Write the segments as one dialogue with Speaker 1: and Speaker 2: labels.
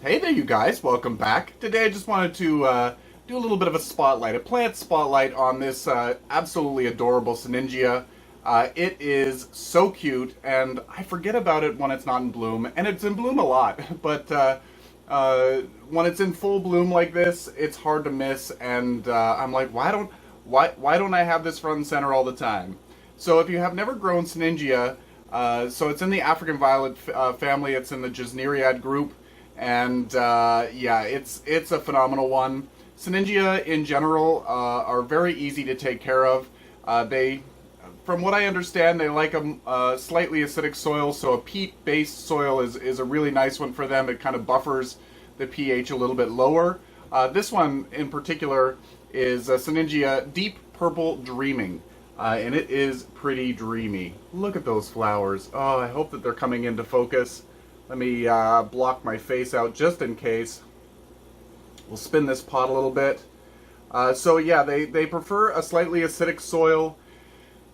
Speaker 1: Hey there, you guys. Welcome back. Today I just wanted to do a little bit of a spotlight, a plant spotlight on this absolutely adorable Sinningia. It is so cute, and I forget about it when it's not in bloom, and it's in bloom a lot. But when it's in full bloom like this, it's hard to miss, and I'm like, why don't I have this front and center all the time? So if you have never grown Sinningia, so it's in the African violet family. It's in the Gesneriad group. And yeah, it's a phenomenal one. Sinningia in general are very easy to take care of. From what I understand, they like a slightly acidic soil, so a peat-based soil is a really nice one for them. It kind of buffers the pH a little bit lower. This one in particular is Sinningia Deep Purple Dreaming, and it is pretty dreamy. Look at those flowers. Oh, I hope that they're coming into focus. Let me block my face out just in case. We'll spin this pot a little bit. So yeah, they prefer a slightly acidic soil.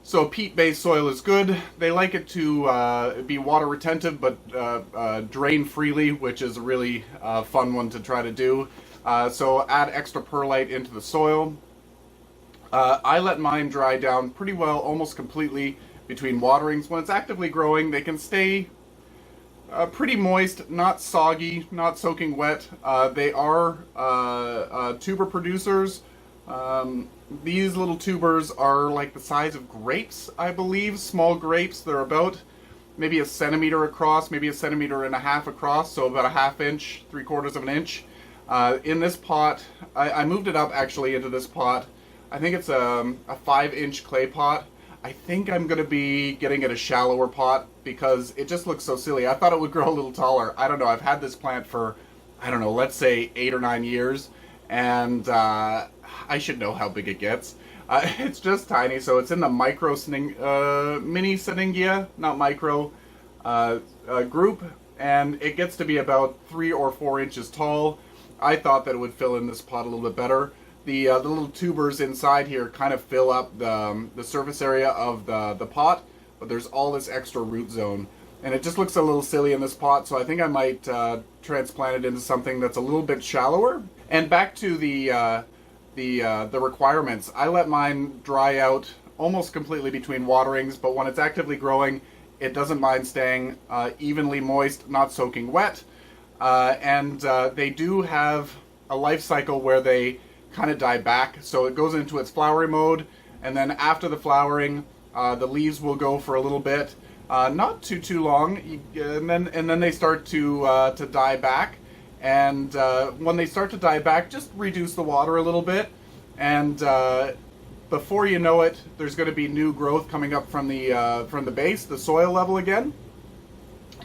Speaker 1: So peat-based soil is good. They like it to be water retentive but drain freely, which is a really fun one to try to do. So add extra perlite into the soil. I let mine dry down pretty well, almost completely between waterings. When it's actively growing, they can stay pretty moist, not soggy, not soaking wet. They are tuber producers. These little tubers are like the size of grapes, I believe, small grapes. They're about maybe a centimeter across, maybe a centimeter and a half across, so about a half inch, 3/4 of an inch. In this pot, I moved it up actually into this pot. I think it's a 5-inch clay pot. I think I'm going to be getting it a shallower pot because it just looks so silly. I thought it would grow a little taller. I don't know. I've had this plant for, I don't know, let's say 8 or 9 years. And I should know how big it gets. It's just tiny. So it's in the mini Sinningia, not micro, group. And it gets to be about 3 or 4 inches tall. I thought that it would fill in this pot a little bit better. The little tubers inside here kind of fill up the surface area of the pot, but there's all this extra root zone. And it just looks a little silly in this pot, so I think I might transplant it into something that's a little bit shallower. And back to the requirements. I let mine dry out almost completely between waterings, but when it's actively growing, it doesn't mind staying evenly moist, not soaking wet. And they do have a life cycle where they kind of die back, so it goes into its flowering mode, and then after the flowering, the leaves will go for a little bit, not too long, and then they start to die back. And when they start to die back, just reduce the water a little bit, and before you know it, there's going to be new growth coming up from the base, the soil level again,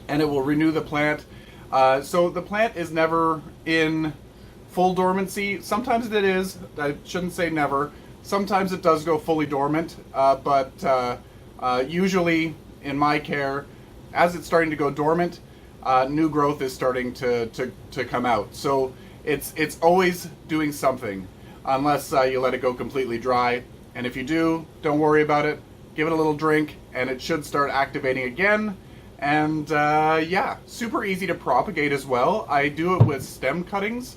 Speaker 1: and it will renew the plant. So the plant is never in full dormancy. Sometimes it is. I shouldn't say never. Sometimes it does go fully dormant, but usually in my care, as it's starting to go dormant, new growth is starting to come out. So it's always doing something, unless you let it go completely dry. And if you do, don't worry about it. Give it a little drink, and it should start activating again. And yeah, super easy to propagate as well. I do it with stem cuttings.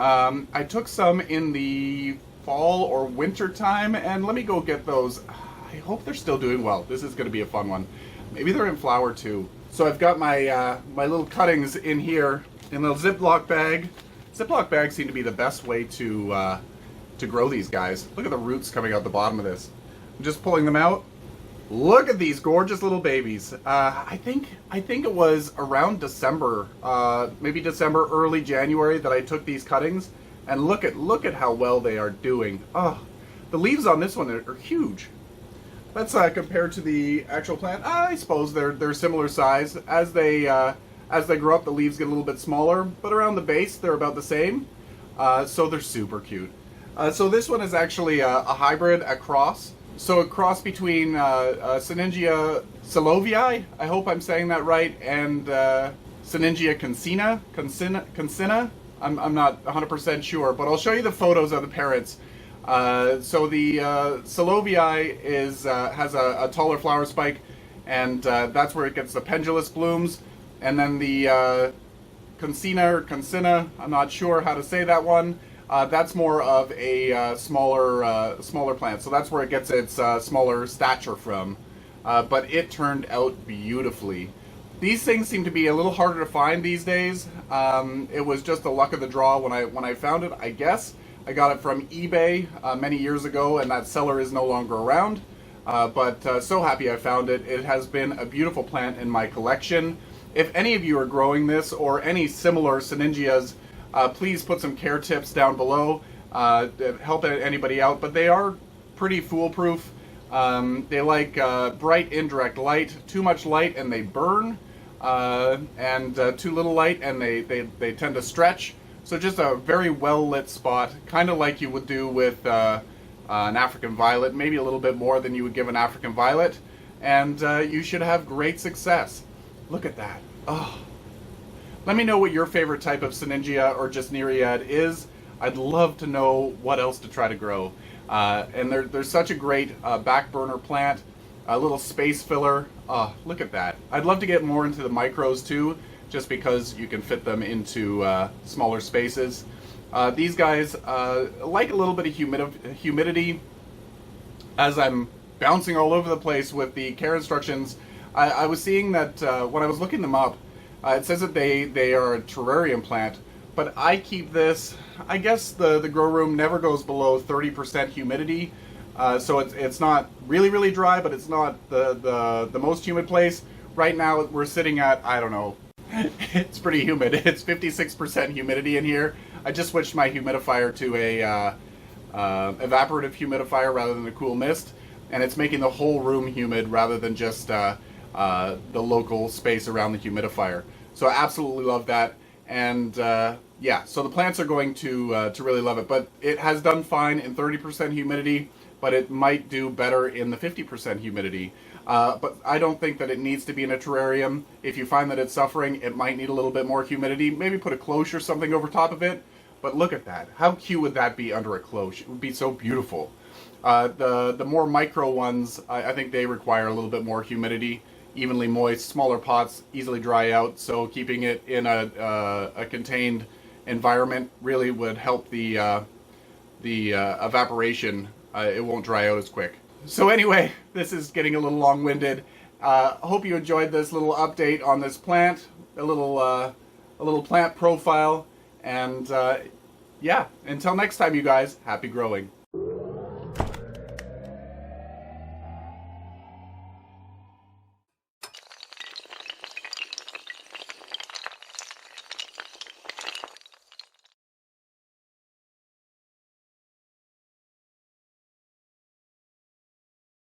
Speaker 1: I took some in the fall or winter time, and let me go get those. I hope they're still doing well. This is going to be a fun one. Maybe they're in flower too. So I've got my my little cuttings in here in a little Ziploc bag. Ziploc bags seem to be the best way to grow these guys. Look at the roots coming out the bottom of this. I'm just pulling them out. Look at these gorgeous little babies. I think it was around December, maybe December, early January, that I took these cuttings, and look at how well they are doing. Oh, the leaves on this one are huge. Let's compare to the actual plant. I suppose they're similar size. As they grow up, the leaves get a little bit smaller, but around the base they're about the same. So they're super cute. So this one is actually a hybrid, a cross. So a cross between Sinningia Silovii, I hope I'm saying that right, and Sinningia Consina. I'm not 100% sure, but I'll show you the photos of the parents. So the Silovii has a taller flower spike, and that's where it gets the pendulous blooms. And then the Consina or Consina, I'm not sure how to say that one. That's more of a smaller plant, so that's where it gets its smaller stature from. But it turned out beautifully. These things seem to be a little harder to find these days. It was just the luck of the draw when I found it, I guess. I got it from eBay many years ago, and that seller is no longer around. But so happy I found it. It has been a beautiful plant in my collection. If any of you are growing this or any similar Sinningias, please put some care tips down below to help anybody out. But they are pretty foolproof. They like bright indirect light. Too much light and they burn, and too little light and they tend to stretch. So just a very well lit spot, kind of like you would do with an African violet, maybe a little bit more than you would give an African violet, and you should have great success. Look at that. Oh. Let me know what your favorite type of Sinningia or just Nereid is. I'd love to know what else to try to grow. And there's such a great back burner plant, a little space filler. Oh, look at that. I'd love to get more into the micros too, just because you can fit them into smaller spaces. These guys like a little bit of humidity. As I'm bouncing all over the place with the care instructions, I was seeing that when I was looking them up, it says that they are a terrarium plant, but I keep this, I guess the grow room never goes below 30% humidity, so it's not really dry, but it's not the most humid place. Right now we're sitting at, I don't know, it's pretty humid. It's 56% humidity in here. I just switched my humidifier to a evaporative humidifier rather than a cool mist, and it's making the whole room humid rather than just the local space around the humidifier. So I absolutely love that, and yeah, so the plants are going to really love it. But it has done fine in 30% humidity, but it might do better in the 50% humidity. But I don't think that it needs to be in a terrarium. If you find that it's suffering, it might need a little bit more humidity. Maybe put a cloche or something over top of it. But look at that. How cute would that be under a cloche? It would be so beautiful. The more micro ones, I think they require a little bit more humidity. Evenly moist, smaller pots, easily dry out. So keeping it in a contained environment really would help the evaporation. It won't dry out as quick. So anyway, this is getting a little long-winded. Hope you enjoyed this little update on this plant, a little plant profile, and yeah, until next time, you guys, happy growing.